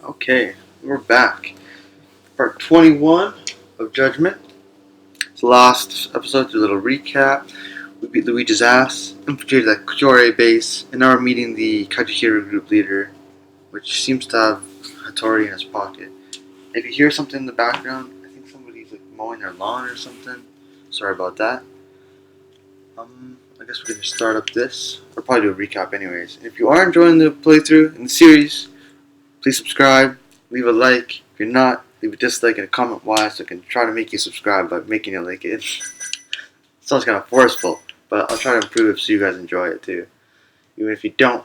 Okay, we're back. Part 21 of Judgment. It's the last episode, do a little recap. We beat Luigi's ass, infiltrated that Kujore base, and now we're meeting the Kajihiro group leader, which seems to have Hattori in his pocket. If you hear something in the background, I think somebody's like mowing their lawn or something. Sorry about that. I guess we're going to start up this. I'll probably do a recap anyways. And if you are enjoying the playthrough in the series, please subscribe, leave a like. If you're not, leave a dislike and a comment why, so I can try to make you subscribe by making it like it. Sounds kind of forceful, but I'll try to improve it so you guys enjoy it too. Even if you don't,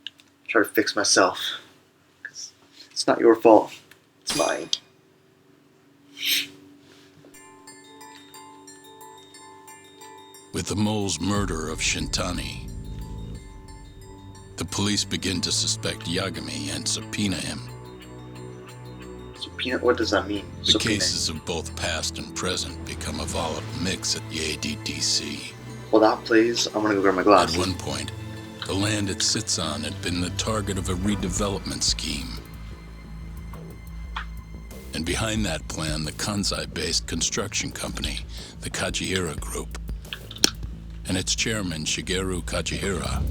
I'll try to fix myself. Because it's not your fault, it's mine. With the mole's murder of Shintani, the police begin to suspect Yagami and subpoena him. Subpoena? What does that mean? The Subpoena. cases of both past and present become a volatile mix at the ADDC. While that plays, I'm gonna go grab my glasses. At one point, the land it sits on had been the target of a redevelopment scheme. And behind that plan, the Kansai-based construction company, the Kajihira Group, and its chairman, Shigeru Kajihira.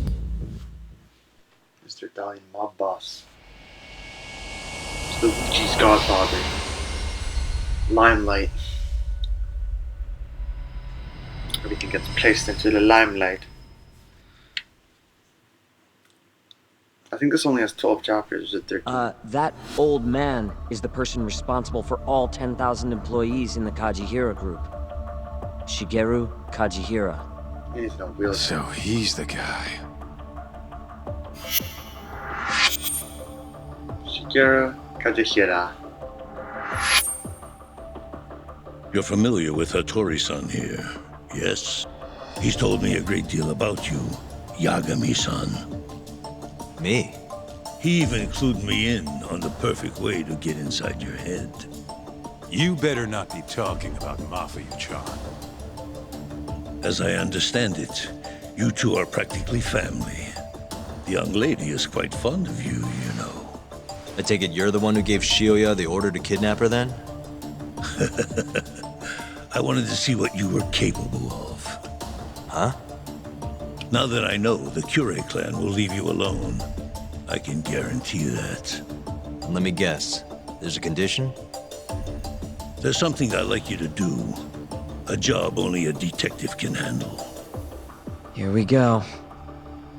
Mr. Italian mob boss. It's Luigi's godfather. Limelight. Everything gets placed into the limelight. I think this only has 12 chapters, or 13. That old man is the person responsible for all 10,000 employees in the Kajihira Group. Shigeru Kajihira. He's no real. So he's the guy. Shigeru Kajihira. You're familiar with Hattori-san here, yes? He's told me a great deal about you, Yagami-san. Me? He even clued me in on the perfect way to get inside your head. You better not be talking about Mafia-chan. As I understand it, you two are practically family. The young lady is quite fond of you, you know. I take it you're the one who gave Shioya the order to kidnap her then? I wanted to see what you were capable of. Huh? Now that I know the Kure clan will leave you alone, I can guarantee that. Let me guess. There's a condition? There's something I'd like you to do. A job only a detective can handle. Here we go.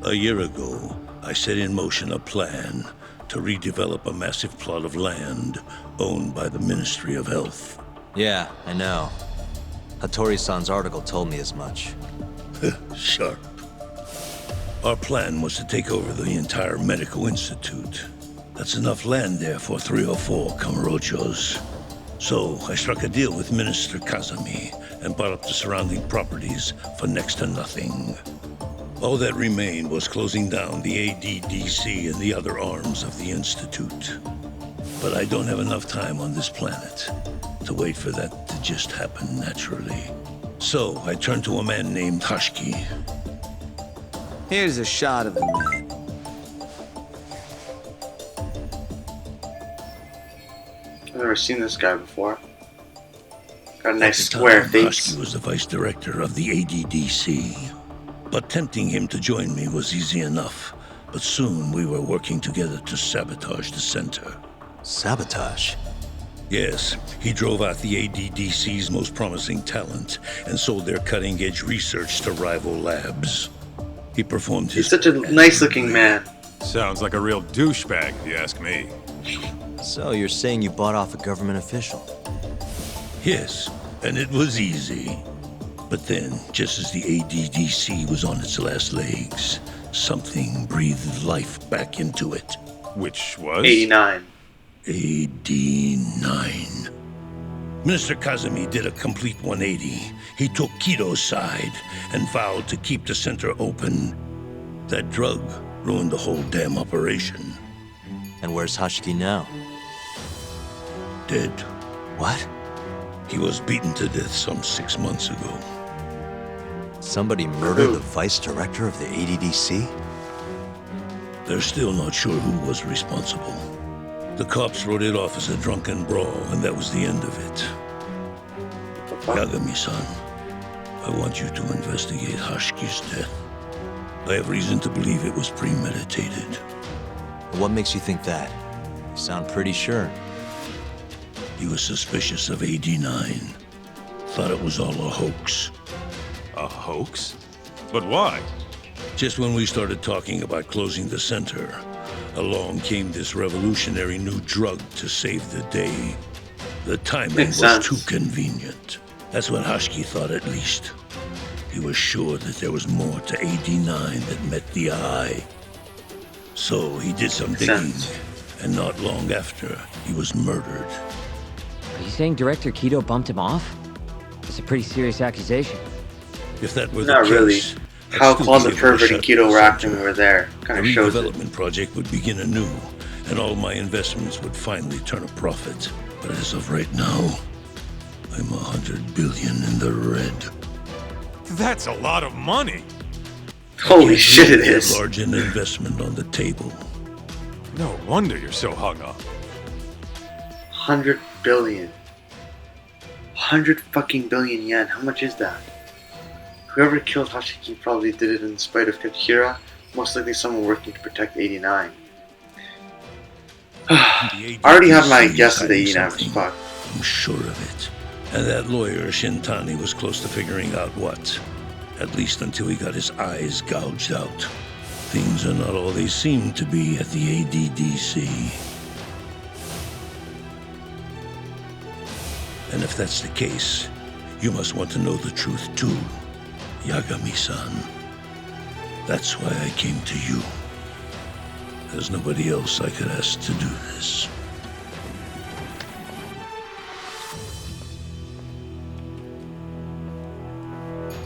A year ago, I set in motion a plan to redevelop a massive plot of land owned by the Ministry of Health. Yeah, I know. Hattori-san's article told me as much. Sharp. Our plan was to take over the entire medical institute. That's enough land there for 3 or 4 Kamurochos. So I struck a deal with Minister Kazami and bought up the surrounding properties for next to nothing. All that remained was closing down the ADDC and the other arms of the Institute. But I don't have enough time on this planet to wait for that to just happen naturally. So I turned to a man named Hashiki. Here's a shot of the man. I've never seen this guy before. Got a nice At the square time, face. Hashiki was the vice director of the ADDC. But tempting him to join me was easy enough. But soon we were working together to sabotage the center. Sabotage? Yes, he drove out the ADDC's most promising talent and sold their cutting-edge research to rival labs. He performed his... He's such a nice-looking man. Sounds like a real douchebag, if you ask me. So you're saying you bought off a government official? Yes, and it was easy. But then, just as the ADDC was on its last legs, something breathed life back into it. Which was? 89. AD9. Minister Kazami did a complete 180. He took Kido's side and vowed to keep the center open. That drug ruined the whole damn operation. And where's Hashiki now? Dead. What? He was beaten to death some 6 months ago. Somebody murdered the vice director of the ADDC? They're still not sure who was responsible. The cops wrote it off as a drunken brawl, and that was the end of it. Yagami-san, I want you to investigate Hashiki's death. I have reason to believe it was premeditated. What makes you think that? You sound pretty sure. He was suspicious of AD9. Thought it was all a hoax. A hoax? But why? Just when we started talking about closing the center, along came this revolutionary new drug to save the day. The timing Makes was sense. too convenient. That's what Hashiki thought, at least. He was sure that there was more to AD9 that met the eye. So he did some Makes digging, sense. and not long after, he was murdered. Are you saying Director Kido bumped him off? It's a pretty serious accusation. If that were Not the really. case, I'd How still Claude be the able to Pervert and shut Kido the were acting when center. we were there. The Kind of shows it. redevelopment project would begin anew, and all my investments would finally turn a profit. But as of right now, I'm 100 billion in the red. That's a lot of money. Holy Can't shit, it leave that is. large an investment on the table. No wonder you're so hung up. 100 billion. 100 fucking billion yen. How much is that? Whoever killed Hashiki probably did it in spite of Kachira. Most likely someone working to protect 89. I already have my guess of the 89 was fucked. I'm sure of it. And that lawyer, Shintani, was close to figuring out what. At least until he got his eyes gouged out. Things are not all they seem to be at the ADDC. And if that's the case, you must want to know the truth too, Yagami-san. That's why I came to you. There's nobody else I could ask to do this.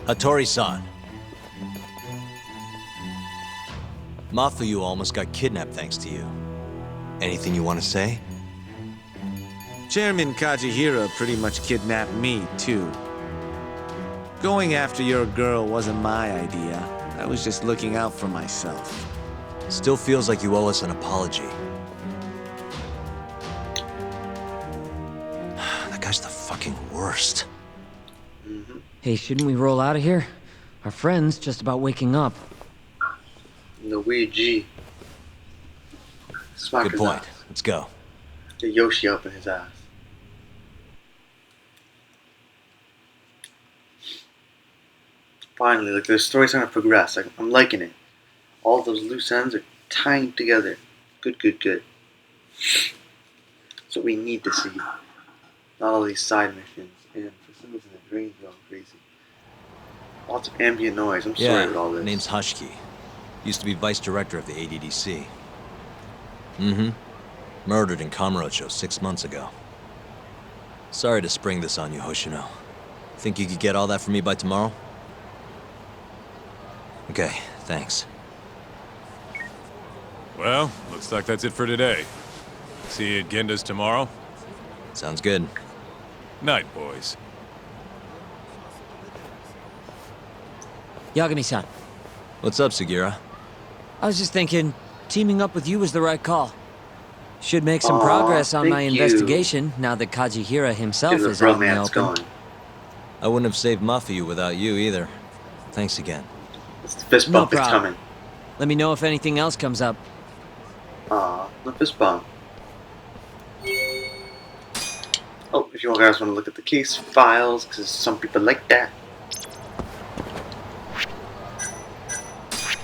Hattori-san. Mafuyu almost got kidnapped thanks to you. Anything you want to say? Chairman Kajihira pretty much kidnapped me, too. Going after your girl wasn't my idea. I was just looking out for myself. Still feels like you owe us an apology. That guy's the fucking worst. Hey, shouldn't we roll out of here? Our friend's just about waking up. The Ouija. Smack Good his point. ass. Let's go. Get Yoshi up in his ass. Finally, like the story's starting to progress. Like, I'm liking it. All those loose ends are tying together. Good, good, good. That's what we need to see. Not all these side missions. And for some reason, the drain's going crazy. Lots of ambient noise. I'm sorry with all this. Name's Hashiki. Used to be vice director of the ADDC. Mm-hmm. Murdered in Kamurocho 6 months ago. Sorry to spring this on you, Hoshino. Think you could get all that for me by tomorrow? Okay, thanks. Well, looks like that's it for today. See you at Genda's tomorrow. Sounds good. Night, boys. Yagami-san, What's up, Sugira? I was just thinking, teaming up with you was the right call. Should make some Aw, progress on my thank you. investigation now that Kajihira himself Get the is out in the romance open. going. I wouldn't have saved Mafuyu without you either. Thanks again. It's the fist No bump that's problem. coming. Let me know if anything else comes up. Aw, the fist bump. Oh, if you guys want to look at the case files, because some people like that.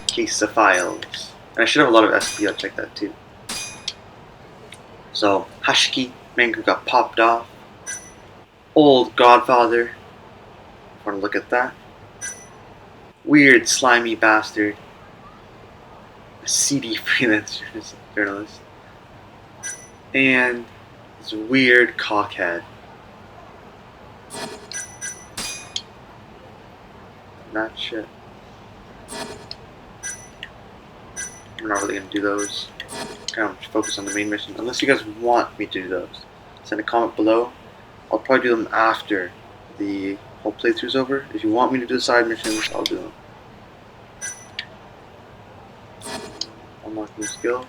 Case of files. And I should have a lot of SP, I'll check that too. So, Hashiki, man who got popped off. Old Godfather. Want to look at that? Weird, slimy bastard. A seedy freelance journalist. And this weird cockhead. That shit. I'm not really gonna do those. Kind of focus on the main mission. Unless you guys want me to do those. Send a comment below. I'll probably do them after the whole playthrough's over. If you want me to do the side missions, I'll do them. Unlock new skills.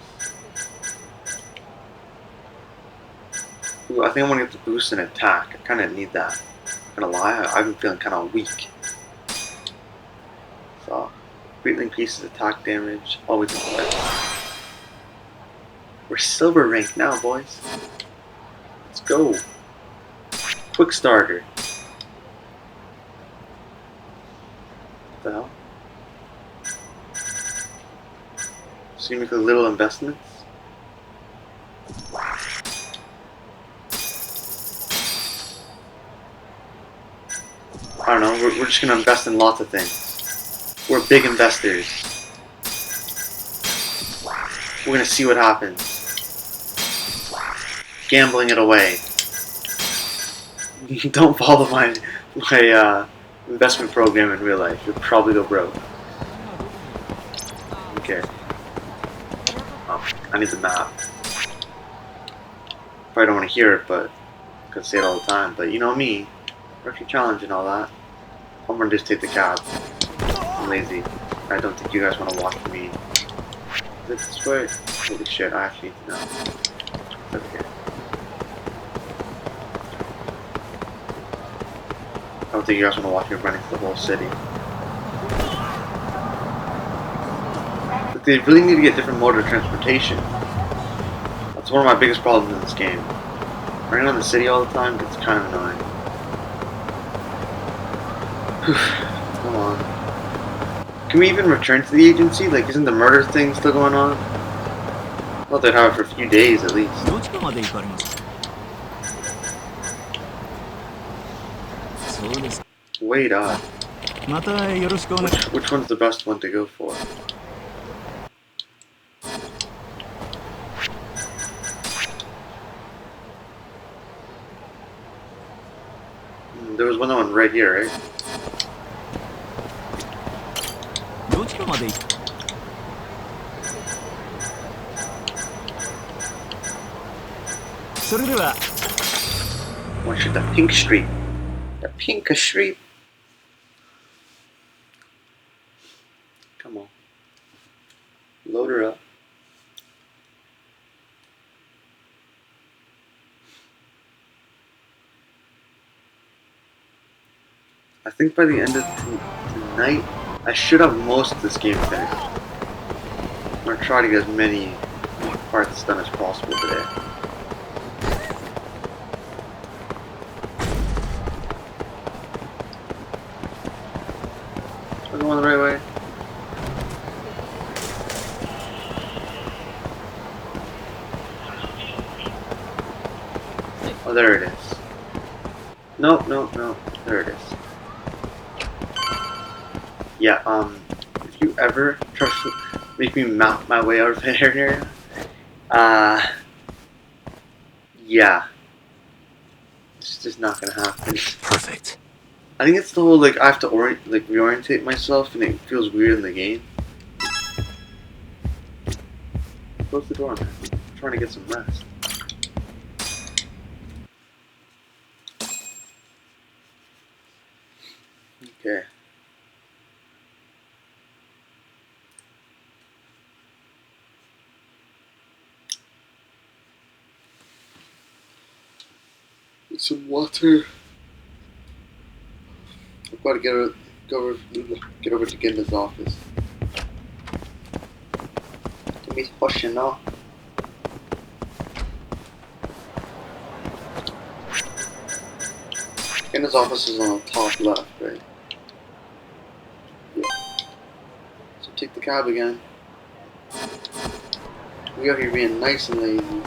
Ooh, I think I'm gonna get the boost in attack. I kind of need that. I'm not gonna lie, I've been feeling kind of weak. So, greatly increases attack damage. Always important. We're silver rank now, boys. Let's go. Quick starter. What the hell? So you make a little investments. I don't know, we're just gonna invest in lots of things. We're big investors. We're gonna see what happens. Gambling it away. Don't follow my investment program in real life. You'll probably go broke. Okay. Oh, I need the map. Probably don't want to hear it, but I could say it all the time. But you know me, rookie challenge and all that. I'm gonna just take the cab. I'm lazy. I don't think you guys want to watch me. Is it this way? Holy shit! I actually need to know. It's okay. I don't think you guys want to watch me running through the whole city. But they really need to get different mode of transportation. That's one of my biggest problems in this game. Running around the city all the time gets kind of annoying. Come on. Can we even return to the agency? Like, isn't the murder thing still going on? I thought they'd have it for a few days at least. Wait up. Which one's the best one to go for? There was one that went right here, right? One should the pink street. The pink street. Come on. Load her up. I think by the end of tonight, I should have most of this game finished. I'm gonna try to get as many parts done as possible today. Am I going the right way? Oh, there it is. Nope, nope, nope. There it is. Yeah, if you ever try to make me map my way out of an area, yeah. It's just not gonna happen. Perfect. I think it's the whole, like, I have to reorientate myself and it feels weird in the game. Close the door, man. I'm trying to get some rest. Okay. Get some water. I've got to get over to Genda's office. To meet Hoshino. Genda's office is on the top left, right? Yeah. So take the cab again. We out here being nice and lazy.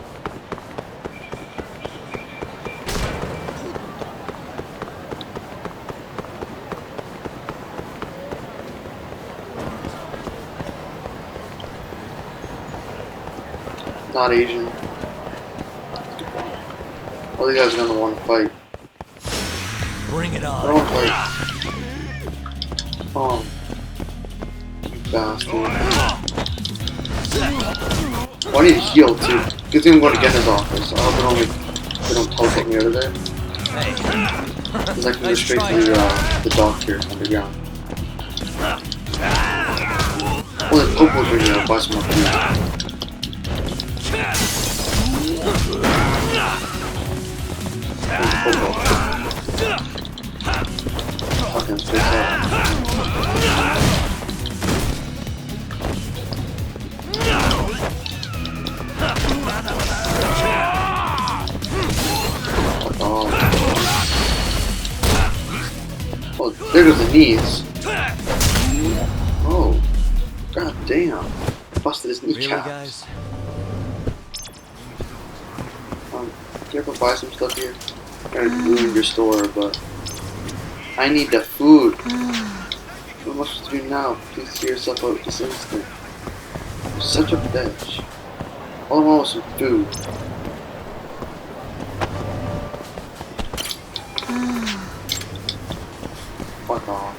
Not Asian. All these guys are gonna want to fight. Bring it I on. don't want to fight. Oh, you bastard. Oh, I need to heal too. Good thing I'm going to get his office. I hope they don't teleport me out of there. Because I can go straight to the doctor underground. Well, the Pope was bringing out buy some more food. goes the knees. Oh, god damn! Busted his Really, kneecaps. guys? Do you ever buy some stuff here? I'm trying to ruin your store, but I need the food. What am I supposed to do now? Please clear yourself out this instant. You're such a bitch. All I want was some food. Fuck off.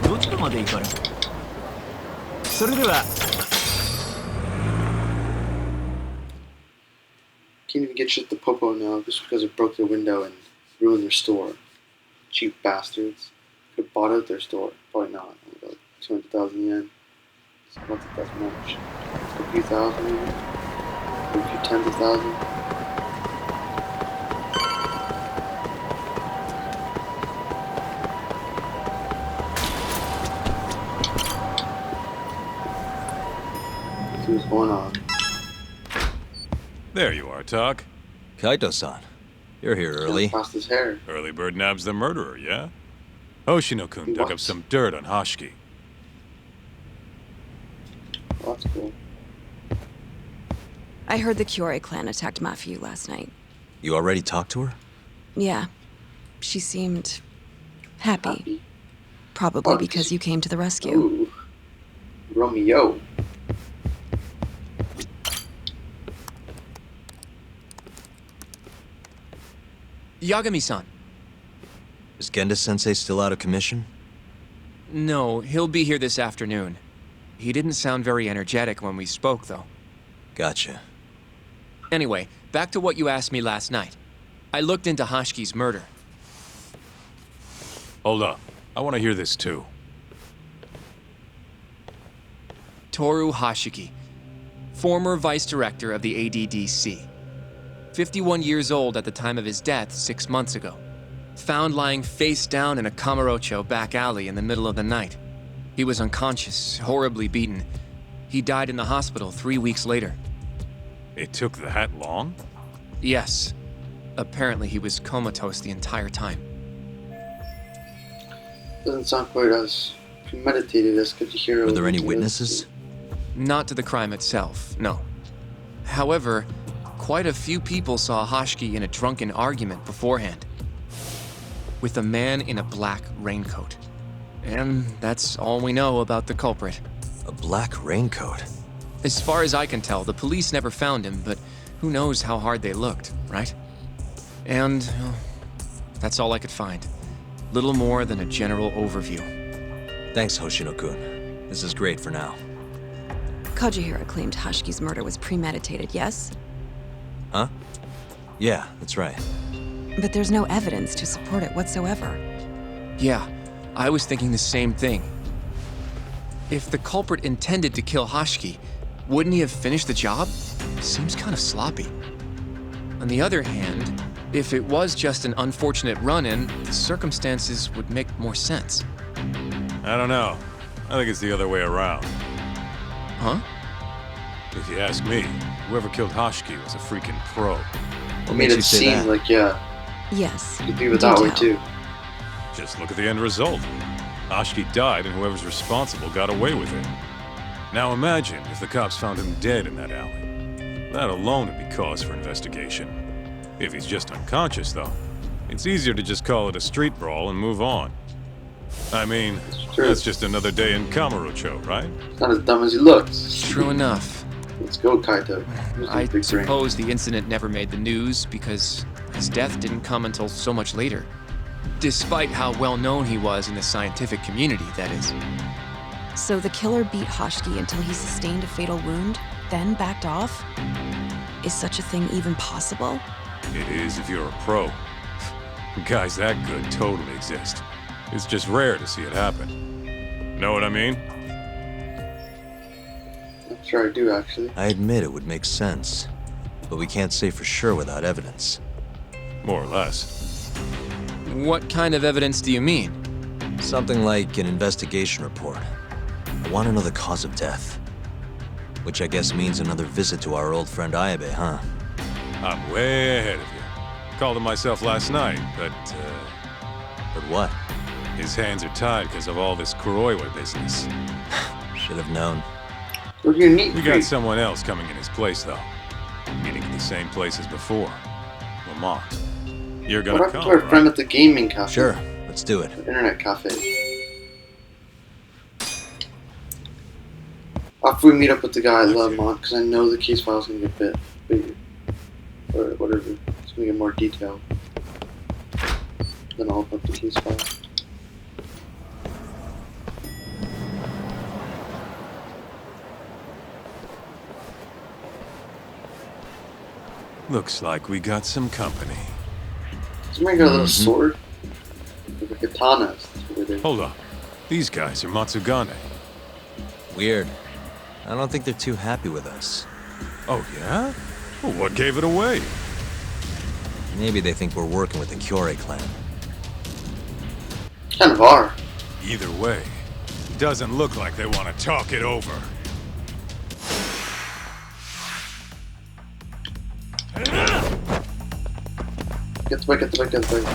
どちらまで行かれる？それでは Can't even get shit to Popo now just because it broke their window and ruined their store. Cheap bastards. Could have bought out their store. Probably not. About 200,000 yen. So not that that's much. A few thousand maybe. A few tens of thousands. Let's see what's going on. There you are, Tak. Kaito-san, you're here early. Lost his hair. Early bird nabs the murderer, yeah? Hoshino-kun dug up What? some dirt on Hashiki. Oh, that's cool. I heard the Kyorei clan attacked Mafiu last night. You already talked to her? Yeah. She seemed happy. Happy. Probably Oh, because you came to the rescue. Ooh. Romeo. Yagami-san. Is Genda-sensei still out of commission? No, he'll be here this afternoon. He didn't sound very energetic when we spoke, though. Gotcha. Anyway, back to what you asked me last night. I looked into Hashiki's murder. Hold up. I want to hear this too. Toru Hashiki, former vice director of the ADDC. 51 years old at the time of his death 6 months ago. Found lying face down in a Kamurocho back alley in the middle of the night. He was unconscious, horribly beaten. He died in the hospital 3 weeks later. It took that long? Yes. Apparently he was comatose the entire time. Doesn't sound quite as premeditated as Kajihiro. Were there any witnesses? Not to the crime itself, no. However, quite a few people saw Hashiki in a drunken argument beforehand. With a man in a black raincoat. And that's all we know about the culprit. A black raincoat? As far as I can tell, the police never found him, but who knows how hard they looked, right? And well, that's all I could find. Little more than a general overview. Thanks, Hoshino-kun. This is great for now. Kajihira claimed Hashiki's murder was premeditated, yes? Huh? Yeah, that's right. But there's no evidence to support it whatsoever. Yeah, I was thinking the same thing. If the culprit intended to kill Hashiki, wouldn't he have finished the job? Seems kind of sloppy. On the other hand, if it was just an unfortunate run-in, the circumstances would make more sense. I don't know. I think it's the other way around. Huh? If you ask me, whoever killed Hashiki was a freaking pro. It made makes it you say seem that? like, yeah, Yes. you could think of it Do that way tell. too. Just look at the end result. Hashiki died and whoever's responsible got away with it. Now imagine if the cops found him dead in that alley. That alone would be cause for investigation. If he's just unconscious, though, it's easier to just call it a street brawl and move on. I mean, True. that's just another day in Kamurocho, right? It's not as dumb as he looks. True enough. Let's go, Kaito. Use I those big brains. suppose the incident never made the news because his death didn't come until so much later. Despite how well known he was in the scientific community, that is. So the killer beat Hashiki until he sustained a fatal wound, then backed off? Is such a thing even possible? It is if you're a pro. Guys that good totally exist. It's just rare to see it happen. Know what I mean? I'm sure I do, actually. I admit it would make sense, but we can't say for sure without evidence. More or less. What kind of evidence do you mean? Something like an investigation report. I want to know the cause of death. Which I guess means another visit to our old friend Ayabe, huh? I'm way ahead of you. Called him myself last night, but what? his hands are tied because of all this Kuroiwa business. Should have known. Go to your neat We creek. got someone else coming in his place, though. Meeting at the same place as before. Lamont. You're What gonna happened come, to our friend right? at the gaming cafe? Sure, let's do it. The internet cafe. After we meet up with the guy at Lamont, because I know the case file's gonna get bigger. Or whatever. It's gonna get more detailed. Then I'll open up the case file. Looks like we got some company. Somebody got a little sword? Like a katana. That's what it is. Hold up. These guys are Matsugane. Weird. I don't think they're too happy with us. Oh, yeah? Well, what gave it away? Maybe they think we're working with the Kyorei clan. Kind of are. Either way, doesn't look like they want to talk it over. Get the bike, get the bike, get the bike.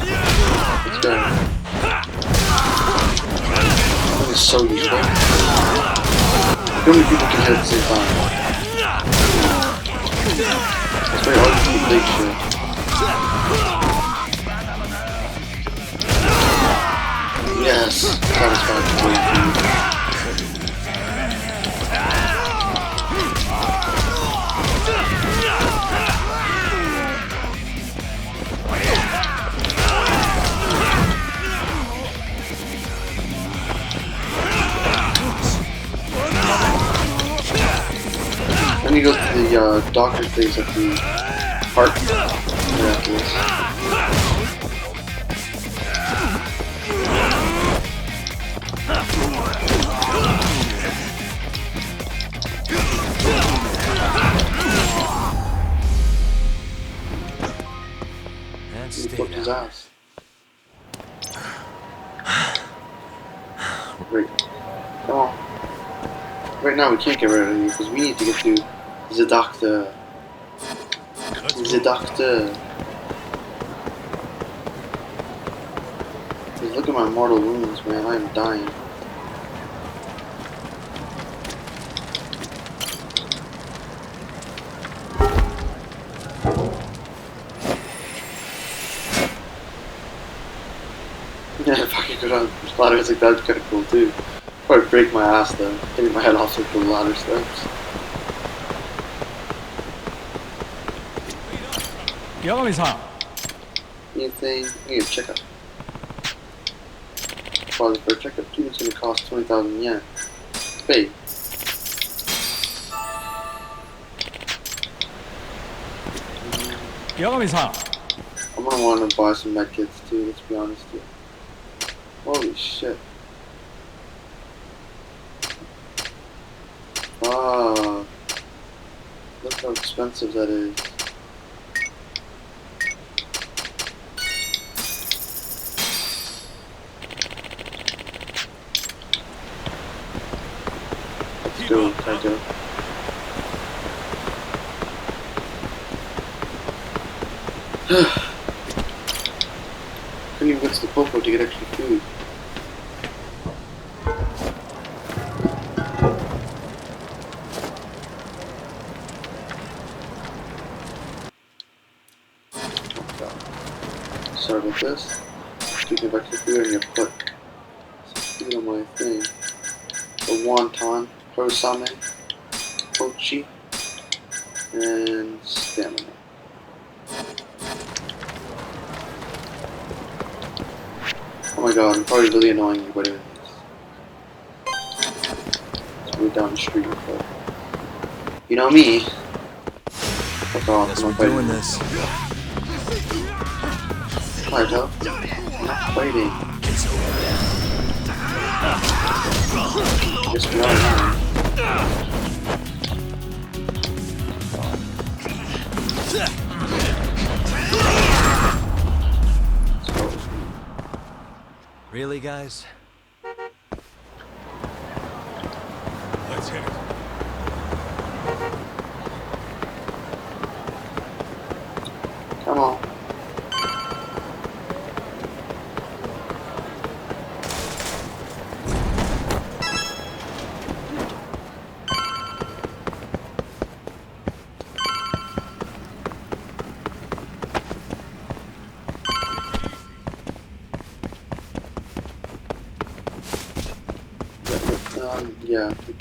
Let's go. That is so useful. How many people can hit at the same time? That's very hard to complete shit. Yes, satisfying. Then you go to the doctor's place at the heart miraculous. And He stay flipped his down. ass. Right. Come on. Right now we can't get rid of you because we need to get to the doctor. The doctor. Just look at my mortal wounds, man. I am dying. Yeah, if I could go down ladders like that, it'd be kind of cool too. Probably break my ass though, hitting my head off with the ladder steps. Anything? I need a checkup. Pause for a checkup. Dude, it's gonna cost 20,000 yen. Pay. I'm gonna want to buy some medkits too, let's be honest here. Holy shit. Ah, look how expensive that is. Let's go, Kaito. Couldn't even get to the popo to get extra food. Sorry about this. Speaking of extra food, I'm gonna put some food on my thing. The wonton, hosame, pochi, and stamina. Oh my god, I'm probably really annoying everybody with this. Let's move down the street real quick. You know me. Fuck off, Guess I'm we're not fighting. doing this. Kaito, I'm not fighting. Yes, we are now. Really, guys? Let's hit it. Come on.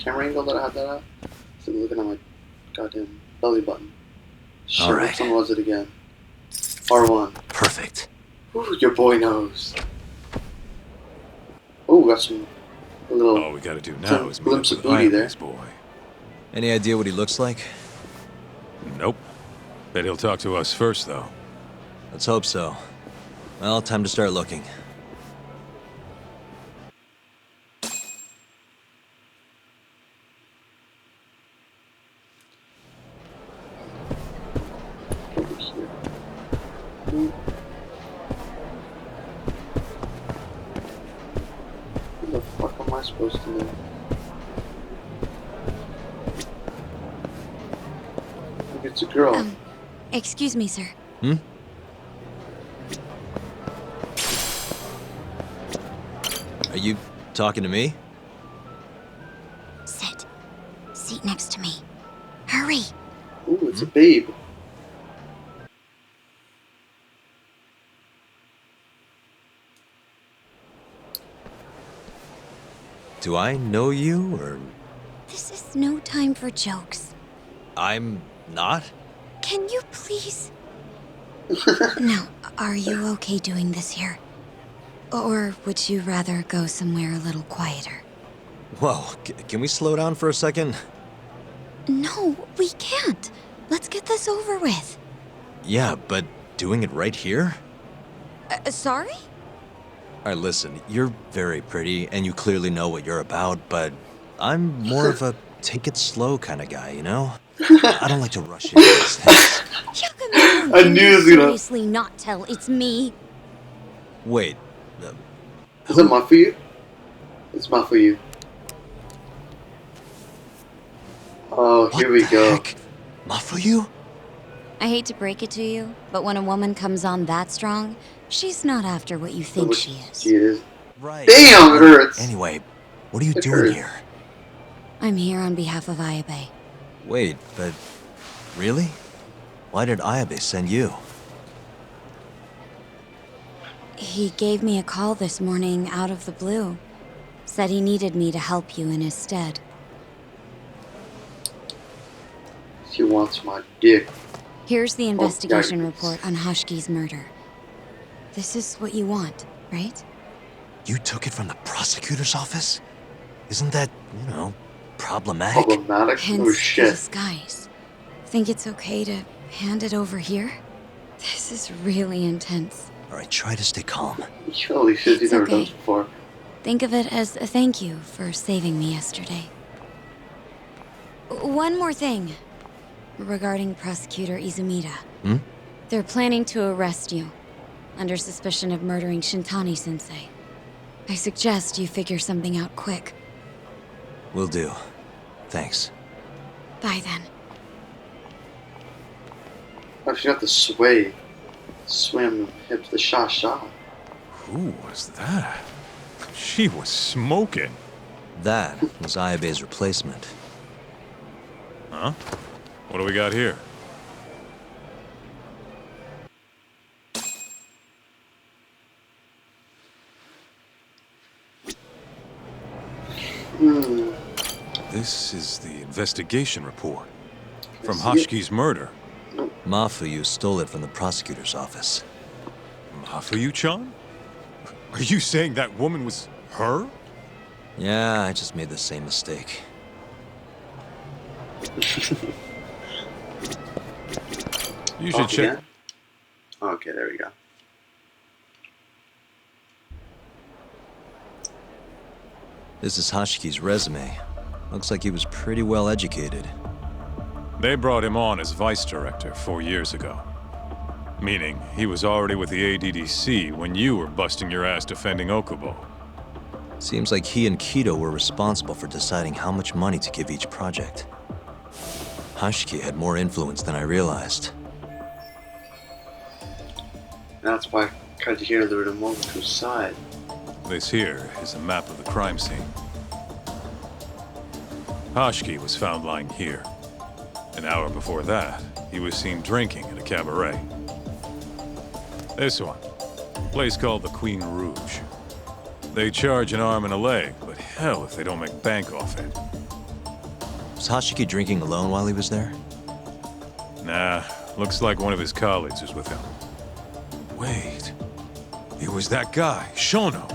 camera angle that I had that at. So I'm looking at my goddamn belly button. Shit, All right. which one was it again? R1. Perfect. Ooh, your boy knows. Oh, got some a little All we gotta do now some is meet glimpse up of with booty there. Ayabe's boy. Any idea what he looks like? Nope. Bet he'll talk to us first, though. Let's hope so. Well, time to start looking. Over here. Who the fuck am I supposed to know? Look, it's a girl. Excuse me, sir. Hmm? Are you talking to me? Sit. Seat next to me. Hurry. Ooh, it's a babe. Do I know you, or This is no time for jokes. I'm not? Can you please? Now, are you okay doing this here? Or would you rather go somewhere a little quieter? Whoa, can we slow down for a second? No, we can't. Let's get this over with. Yeah, but doing it right here? Sorry? Alright, listen, you're very pretty, and you clearly know what you're about, but I'm more of a take it slow kind of guy, you know? I don't like to rush into these things. I knew it was gonna. Seriously not tell it's me. Wait, Is it my for you? It's my for you. Oh, what here we the go. heck? Mafuyu? I hate to break it to you, but when a woman comes on that strong, she's not after what you think she is. She is. Right. Damn, it hurts. Anyway, what are you It doing hurts. here? I'm here on behalf of Ayabe. Wait, but really? Why did Ayabe send you? He gave me a call this morning out of the blue. Said he needed me to help you in his stead. She wants my dick. Here's the investigation yikes. report on Hashki's murder. This is what you want, right? You took it from the prosecutor's office? Isn't that, problematic? Problematic? Hence Oh the shit. disguise. Think it's okay to hand it over here? This is really intense. Alright, try to stay calm. Holy shit, he's It's never done okay. this before. Think of it as a thank you for saving me yesterday. One more thing. Regarding Prosecutor Izumida. Hmm? They're planning to arrest you. Under suspicion of murdering Shintani-sensei. I suggest you figure something out quick. Will do. Thanks. Bye then. Oh, she got the sway. Swim hips, the sha-sha. Who was that? She was smoking. That was Ayabe's replacement. Huh? What do we got here? Hmm. This is the investigation report from See it? Hashki's murder. Mafuyu stole it from the prosecutor's office. Mafuyu-chan? Are you saying that woman was her? Yeah, I just made the same mistake. You should Off check. again? Okay, there we go. This is Hashki's resume. Looks like he was pretty well educated. They brought him on as vice director 4 years ago. Meaning, he was already with the ADDC when you were busting your ass defending Okubo. Seems like he and Kido were responsible for deciding how much money to give each project. Hashki had more influence than I realized. That's why Kajihira lured him over to his side. This here is a map of the crime scene. Hashki was found lying here. An hour before that, he was seen drinking at a cabaret. This one, place called the Queen Rouge. They charge an arm and a leg, but hell if they don't make bank off it. Was Hashiki drinking alone while he was there? Nah, looks like one of his colleagues was with him. Wait, it was that guy, Shono.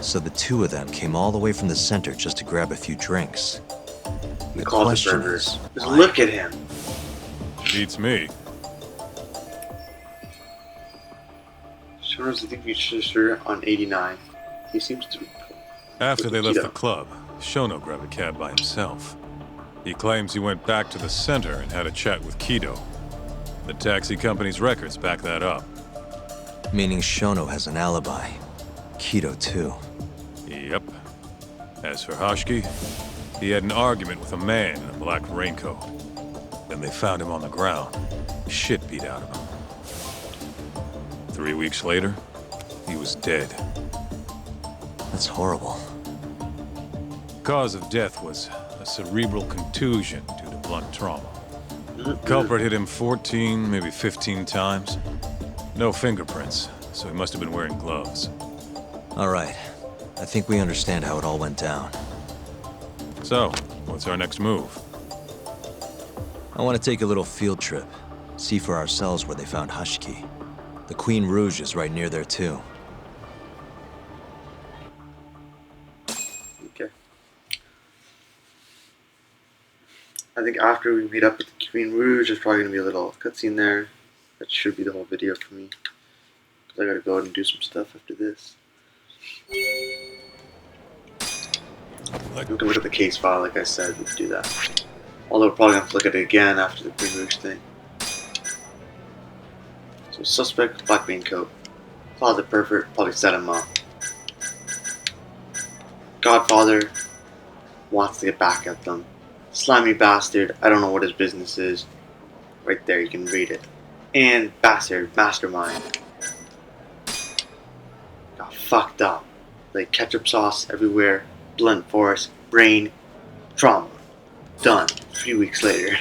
So the two of them came all the way from the center just to grab a few drinks. He The calls it question burgers. is, Just why? look at him. Beats me. Shono's the thinking sister on 89. He seems to be cool. After they left Kido. the club, Shono grabbed a cab by himself. He claims he went back to the center and had a chat with Kido. The taxi company's records back that up. Meaning Shono has an alibi. Kido too. Yep. As for Hashiki, he had an argument with a man in a black raincoat. Then they found him on the ground, shit beat out of him. 3 weeks later, he was dead. That's horrible. Cause of death was a cerebral contusion due to blunt trauma. Culprit hit him 14, maybe 15 times. No fingerprints, so he must have been wearing gloves. All right. I think we understand how it all went down. So, what's our next move? I want to take a little field trip. See for ourselves where they found Hashiki. The Queen Rouge is right near there too. Okay. I think after we meet up with the Queen Rouge, there's probably going to be a little cutscene there. That should be the whole video for me. Because I got to go out and do some stuff after this. We can look at the case file, like I said, we can do that. Although we're probably going to have to look at it again after the Queen Rouge thing. So suspect, black raincoat. Closet pervert, probably set him up. Godfather wants to get back at them. Slimy bastard, I don't know what his business is. Right there, you can read it. And bastard, mastermind. Got fucked up. Like ketchup sauce everywhere, blunt force, brain, trauma. Done. 3 weeks later.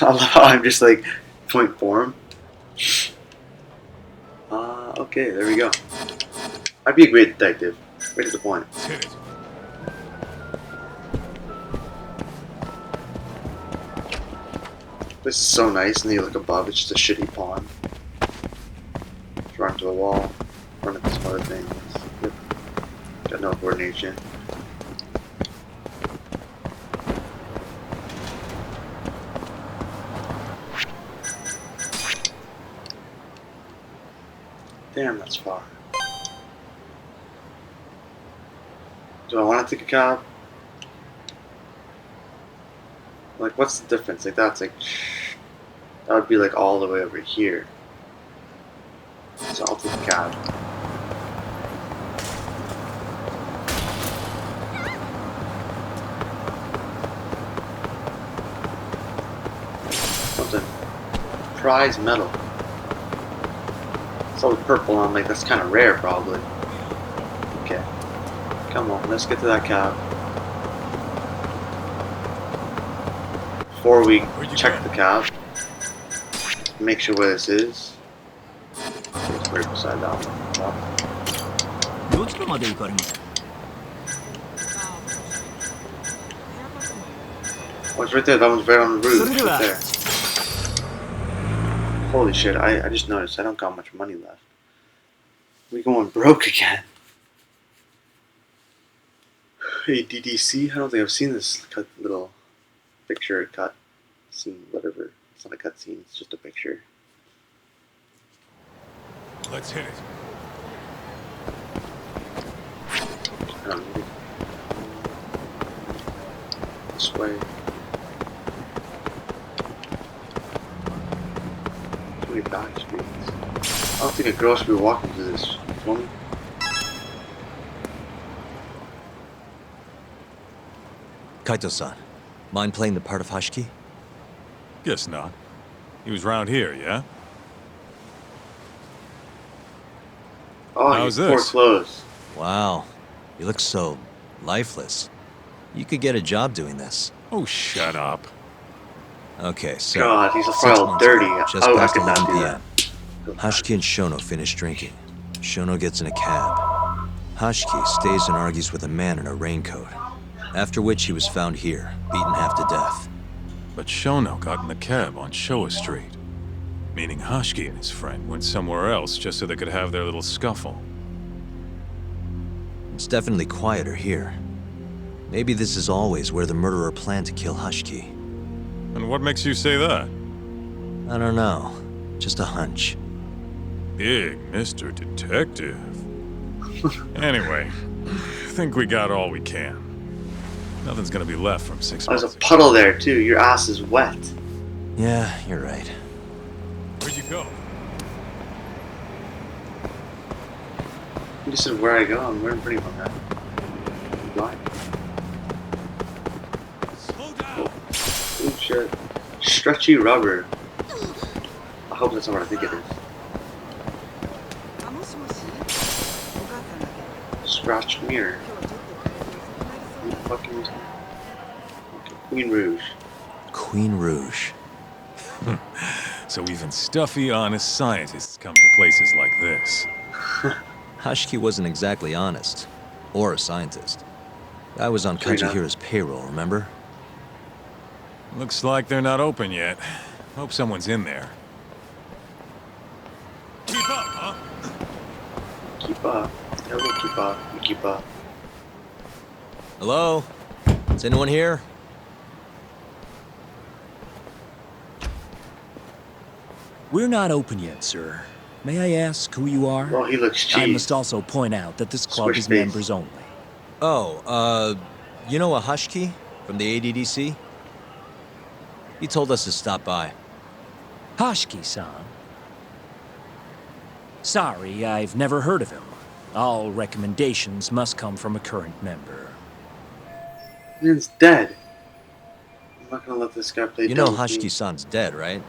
I love how I'm just like point form. Okay, there we go. I'd be a great detective. Right to the point. Hit it. This is so nice, and then you look above, it's just a shitty pond. Just run into a wall, run into some other things. Yep. Got no coordination. Damn, that's far. Do I want to take a cab? Like, what's the difference? Like, that's like, that would be like all the way over here. So I'll take a cab. Something. Prize medal. It's all purple, I'm like, that's kind of rare, probably. Okay. Come on, let's get to that cab. Before we check the cab, make sure where this is. It's right beside that one. どちらまで行かれます Oh, it's right there. That one's right on the roof. It's それでは right there. Holy shit, I just noticed I don't got much money left. We going broke again. ADDC? I don't think I've seen this little picture cut scene, whatever. It's not a cut scene, it's just a picture. Let's hit it. This way. Too many back streets. I don't think a girl should be walking through this. Woman. Kaito-san, mind playing the part of Hashiki? Guess not. He was round here, yeah? Oh, How's you poor this? clothes. Wow, you look so lifeless. You could get a job doing this. Oh, shut up. Okay, so God, he's 6 probably all months dirty. ago, just Oh, I past could not 11 do p.m. Hashiki and Shono finish drinking. Shono gets in a cab. Hashiki stays and argues with a man in a raincoat. After which he was found here, beaten half to death. But Shono got in the cab on Showa Street. Meaning Hashiki and his friend went somewhere else just so they could have their little scuffle. It's definitely quieter here. Maybe this is always where the murderer planned to kill Hashiki. And what makes you say that? I don't know. Just a hunch. Big Mr. Detective. Anyway, I think we got all we can. Nothing's gonna be left from 6 months There's a ago. puddle there too. Your ass is wet. Yeah, you're right. Where'd you go? You said where I go. I'm wearing pretty much that. Blind. Slow down! Oh shit. Stretchy rubber. I hope that's not what I think it is. Scratch mirror. Who the fuck is that? Okay, Queen Rouge. Queen Rouge. So even stuffy, honest scientists come to places like this. Hashiki wasn't exactly honest. Or a scientist. I was on Sure enough. Kajihira's payroll, remember? Looks like they're not open yet. Hope someone's in there. Keep up, huh? Keep up. Yeah, we'll keep up. We keep up. Hello? Is anyone here? We're not open yet, sir. May I ask who you are? Well, he looks cheap. I must also point out that this club Squish is face. members only. Oh, you know a Hashiki from the ADDC? He told us to stop by. Hashiki-san. Sorry, I've never heard of him. All recommendations must come from a current member. Man's dead. I'm not gonna let this guy play. You know dumb with me. Hashiki-san's dead, right?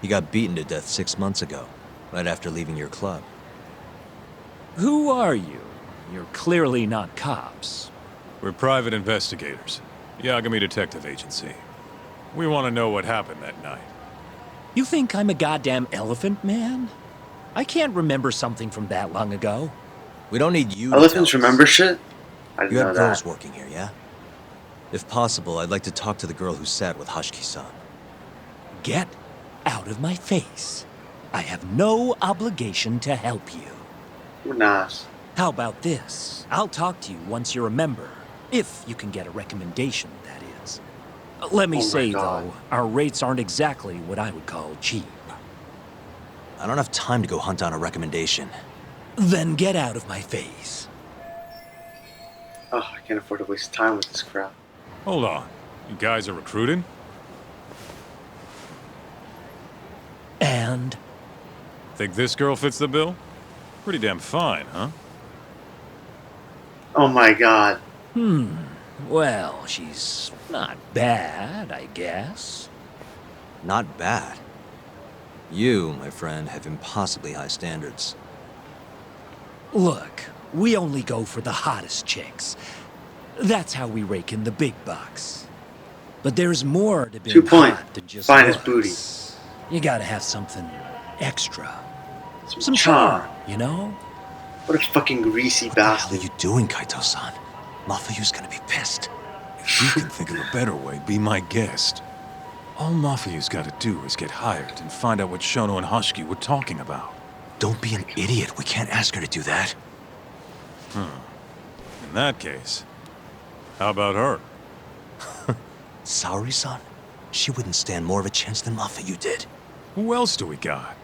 He got beaten to death 6 months ago, right after leaving your club. Who are you? You're clearly not cops. We're private investigators. Yagami Detective Agency. We want to know what happened that night. You think I'm a goddamn elephant man? I can't remember something from that long ago. We don't need you to Elephants tell us. remember shit? I didn't You know have that. girls working here, yeah? If possible, I'd like to talk to the girl who sat with Hashiki-san. Get out of my face. I have no obligation to help you. We're nice. How about this? I'll talk to you once you're a member. If you can get a recommendation, that is. Let me Oh my say, God. though, our rates aren't exactly what I would call cheap. I don't have time to go hunt down a recommendation. Then get out of my face. Oh, I can't afford to waste time with this crap. Hold on. You guys are recruiting? And Think this girl fits the bill? Pretty damn fine, huh? Oh my god. well, she's not bad, I guess. Not bad. You, my friend, have impossibly high standards. Look, we only go for the hottest chicks. That's how we rake in the big bucks. But there's more to being 2 point. hot than just Finest looks. You gotta have something extra. Some charm. charm, you know? What a fucking greasy What the hell are bastard. you doing, Kaito-san? Mafuyu's gonna be pissed. If you can think of a better way, be my guest. All Mafuyu's gotta do is get hired and find out what Shono and Hashiki were talking about. Don't be an idiot. We can't ask her to do that. In that case, how about her? Saori-san? She wouldn't stand more of a chance than Mafuyu did. Who else do we got?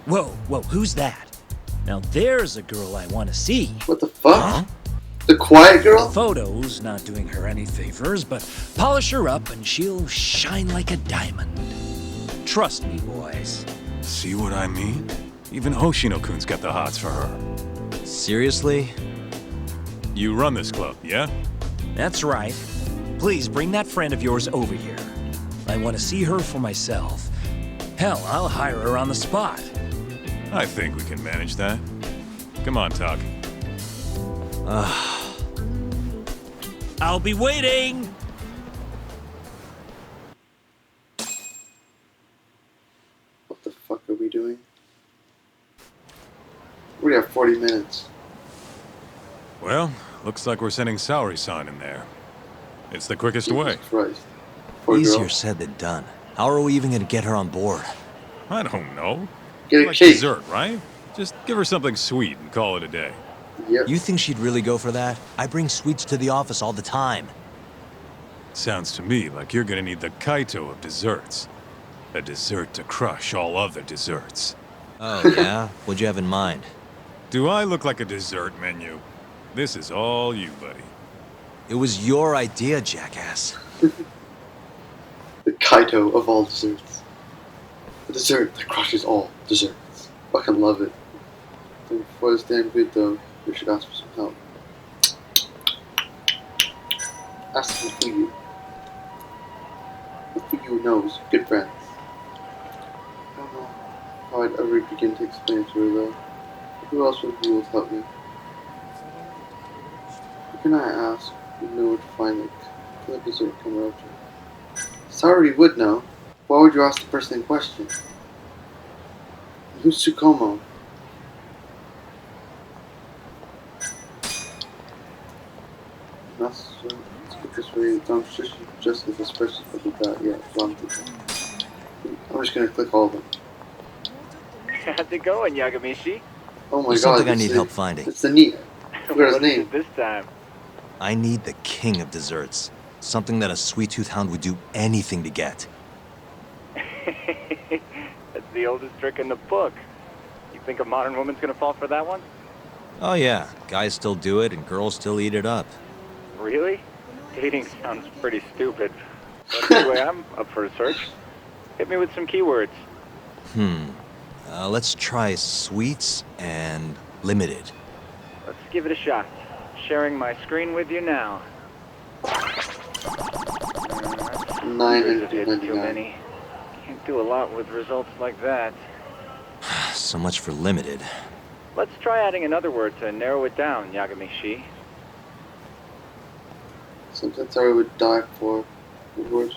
Whoa, who's that? Now there's a girl I want to see. What the fuck? Huh? The quiet girl? Photos not doing her any favors, but polish her up and she'll shine like a diamond. Trust me, boys. See what I mean? Even Hoshino-kun's got the hots for her. Seriously? You run this club, yeah? That's right. Please bring that friend of yours over here. I want to see her for myself. Hell, I'll hire her on the spot. I think we can manage that. Come on, Tuck. I'll be waiting! What the fuck are we doing? We have 40 minutes. Well, Looks like we're sending Saori-san in there. It's the quickest way. Jesus Christ. Poor Easier girl. said than done. How are we even gonna get her on board? I don't know. Get a Like cake. dessert, right? Just give her something sweet and call it a day. Yep. You think she'd really go for that? I bring sweets to the office all the time. Sounds to me like you're gonna need the Kaito of desserts. A dessert to crush all other desserts. Oh, yeah? What'd you have in mind? Do I look like a dessert menu? This is all you, buddy. It was your idea, jackass. The Kaito of all desserts. The dessert that crushes all desserts. Fucking love it. Before it's damn good though, we should ask for some help. Ask them for you. Who you knows, good friends. I don't know how I'd ever begin to explain it to her though. Who else would be able to help me? Who can I ask who know where to find the dessert Kamurocho? Sorry, you would know. Why would you ask the person in question? And who's Tsukomo? Let's get this way. Don't just if especially look at that. Yeah, I'm just gonna click all of them. How's it going, Yagamishi? Oh my There's god. something I need help finding. It's the neat. I forgot his What is name. it this time? I need the king of desserts. Something that a sweet-tooth hound would do anything to get. That's the oldest trick in the book. You think a modern woman's gonna fall for that one? Oh yeah, guys still do it and girls still eat it up. Really? Dating sounds pretty stupid. But anyway, I'm up for a search. Hit me with some keywords. Let's try sweets and limited. Let's give it a shot. Sharing my screen with you now. 999. Too many. Can't do a lot with results like that. So much for limited. Let's try adding another word to narrow it down, Yagamishi. Sometimes I would die for. Words.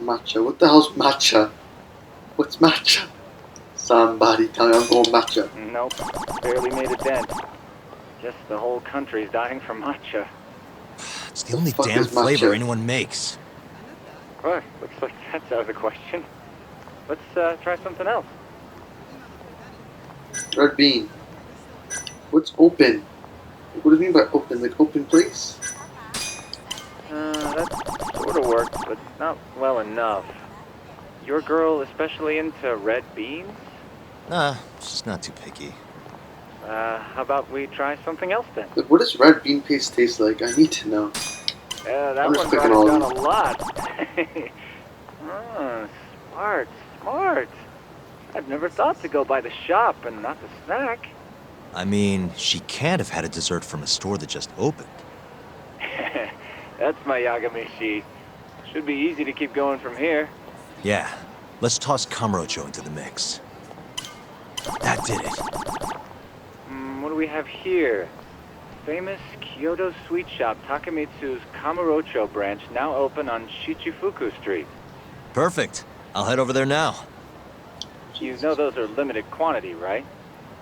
Matcha. What the hell's matcha? What's matcha? Somebody tell me I'm going matcha. Nope. Barely made a dent. Guess the whole country's dying for matcha. It's the only fuck damn is matcha? flavor anyone makes. Well, looks like that's out of the question. Let's try something else. Red bean. What's open? What do you mean by open? Like open place? That sort of worked, but not well enough. Your girl especially into red beans? Nah, she's not too picky. How about we try something else then? Like, what does red bean paste taste like? I need to know. That I'm just one brought clicking it all down of a lot. Smart. I've never thought to go by the shop and not the snack. I mean, she can't have had a dessert from a store that just opened. That's my Yagamishi. Should be easy to keep going from here. Yeah, let's toss Kamurocho into the mix. That did it. What do we have here? Famous Kyoto sweet shop Takemitsu's Kamurocho branch now open on Shichifuku Street. Perfect. I'll head over there now. You know those are limited quantity, right?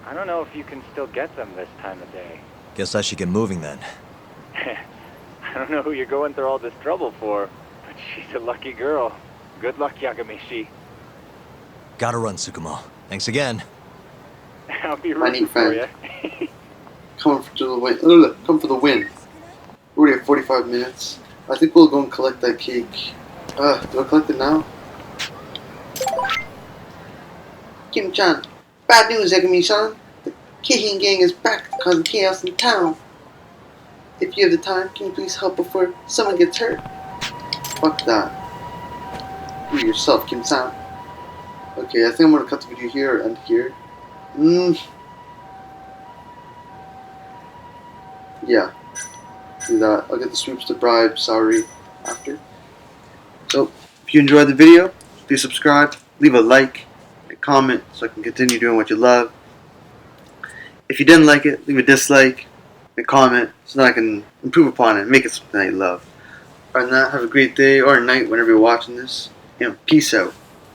I don't know if you can still get them this time of day. Guess I should get moving then. I don't know who you're going through all this trouble for, but she's a lucky girl. Good luck, Yagamishi. Gotta run, Tsukumo. Thanks again. I'll be My rooting neat for friend. you. Come for the win. Come for the win. We're already at 45 minutes. I think we'll go and collect that cake. Do I collect it now? Kim-chan, bad news, Yagami-san. The Kihin gang is back causing chaos in town. If you have the time, can you please help before someone gets hurt? Fuck that. You yourself, Kim-san. Okay, I think I'm gonna cut the video here and here. Yeah. Do that. I'll get the sweeps to bribe Saori after. So, if you enjoyed the video, please subscribe, leave a like, a comment so I can continue doing what you love. If you didn't like it, leave a dislike, a comment so that I can improve upon it and make it something I love. Other than that, have a great day or night whenever you're watching this. Peace out.